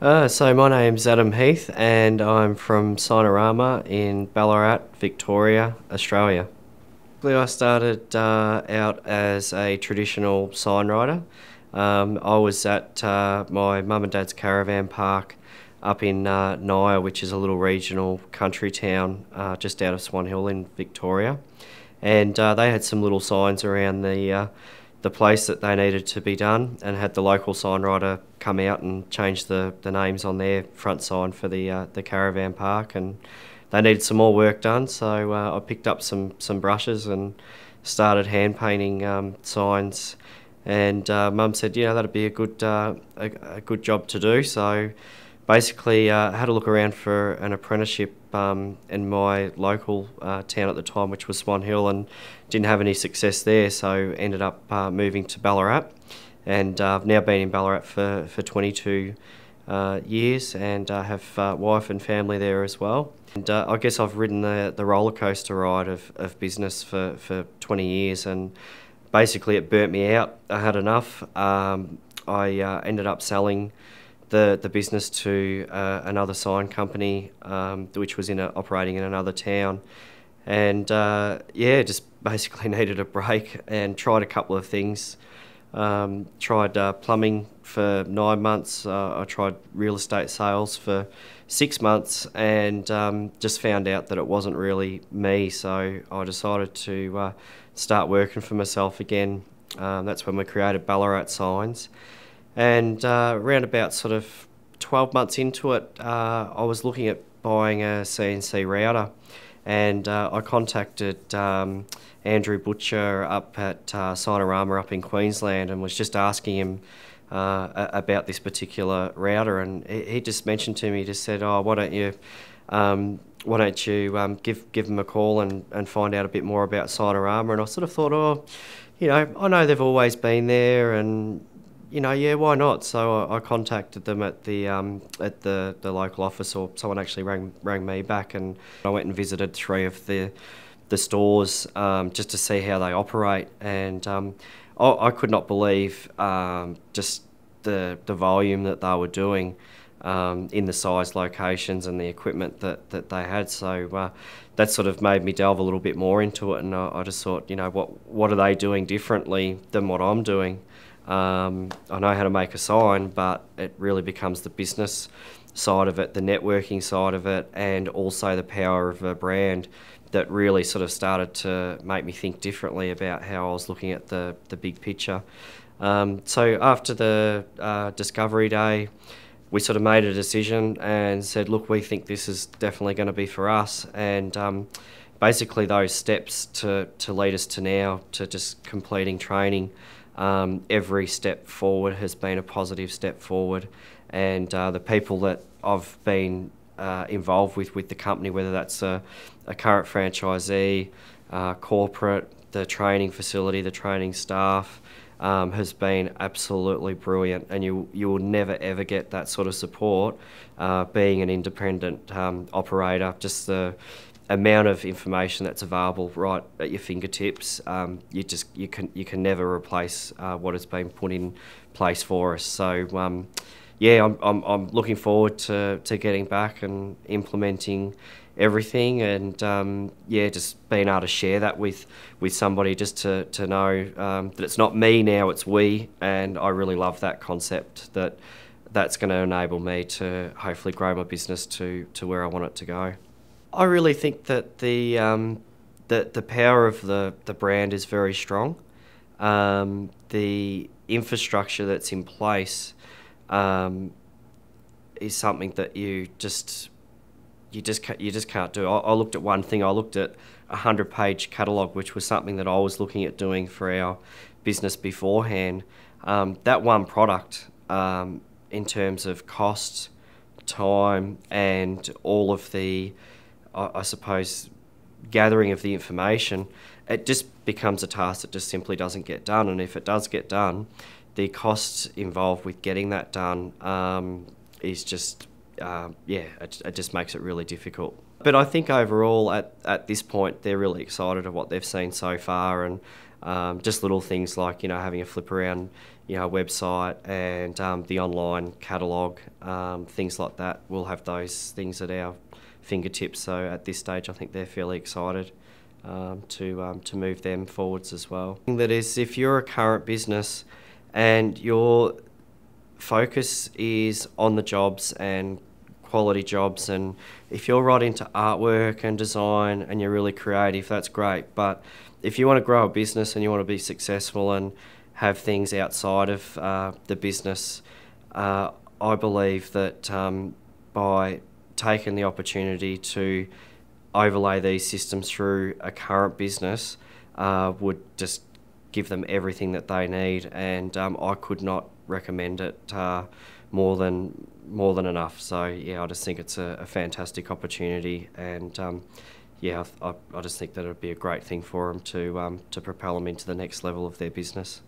So my name's Adam Heath and I'm from Sonorama in Ballarat, Victoria, Australia. I started out as a traditional signwriter. I was at my mum and dad's caravan park up in Naya, which is a little regional country town just out of Swan Hill in Victoria. And they had some little signs around the place that they needed to be done, and had the local signwriter come out and change the names on their front sign for the caravan park, and they needed some more work done. So I picked up some brushes and started hand painting signs. And Mum said, that'd be a good job to do. So basically, I had a look around for an apprenticeship in my local town at the time, which was Swan Hill, and didn't have any success there. So ended up moving to Ballarat, and I've now been in Ballarat for 22 years, and have wife and family there as well. And I guess I've ridden the roller coaster ride of business for 20 years, and basically it burnt me out. I had enough. I ended up selling the business to another sign company, which was operating in another town, and just basically needed a break and tried a couple of things. Tried plumbing for 9 months. I tried real estate sales for 6 months, and just found out that it wasn't really me. So I decided to start working for myself again. That's when we created Ballarat Signs. And around about sort of 12 months into it, I was looking at buying a CNC router, and I contacted Andrew Butcher up at Sonorama up in Queensland, and was just asking him about this particular router, and he just mentioned to me, he just said, "Oh, why don't you give them a call and find out a bit more about Sonorama?" And I sort of thought, I know they've always been there, and why not? So I contacted them at the local office, or someone actually rang me back, and I went and visited 3 of the stores just to see how they operate, and I could not believe just the volume that they were doing in the size locations and the equipment that they had. So that sort of made me delve a little bit more into it, and I just thought, what are they doing differently than what I'm doing? I know how to make a sign, but it really becomes the business side of it, the networking side of it, and also the power of a brand that really sort of started to make me think differently about how I was looking at the big picture. So after the Discovery Day, we sort of made a decision and said, look, we think this is definitely going to be for us. And basically those steps to lead us to now, to just completing training, every step forward has been a positive step forward, and the people that I've been involved with the company, whether that's a current franchisee, corporate, the training facility, the training staff, has been absolutely brilliant, and you will never ever get that sort of support being an independent operator. Just the amount of information that's available right at your fingertips, you can never replace what has been put in place for us. So I'm looking forward to getting back and implementing everything, and just being able to share that with somebody, just to know that it's not me now, it's we. And I really love that concept, that's going to enable me to hopefully grow my business to where I want it to go. I really think that the power of the brand is very strong. The infrastructure that's in place is something that you just can't do. I looked at one thing. I looked at a 100-page catalogue, which was something that I was looking at doing for our business beforehand. That one product, in terms of cost, time, and all of the, I suppose, gathering of the information, it just becomes a task that just simply doesn't get done. And if it does get done, the costs involved with getting that done is just, it just makes it really difficult. But I think overall at this point they're really excited at what they've seen so far, and Just little things like, having a flip around, website and the online catalogue, things like that. We'll have those things at our fingertips. So at this stage, I think they're fairly excited to move them forwards as well. That is, if you're a current business and your focus is on the jobs and quality jobs, and if you're right into artwork and design and you're really creative, that's great. But if you want to grow a business and you want to be successful and have things outside of the business, I believe that by taking the opportunity to overlay these systems through a current business would just give them everything that they need, and I could not recommend it more than enough. So yeah, I just think it's a fantastic opportunity, and I just think that it'd be a great thing for them to propel them into the next level of their business.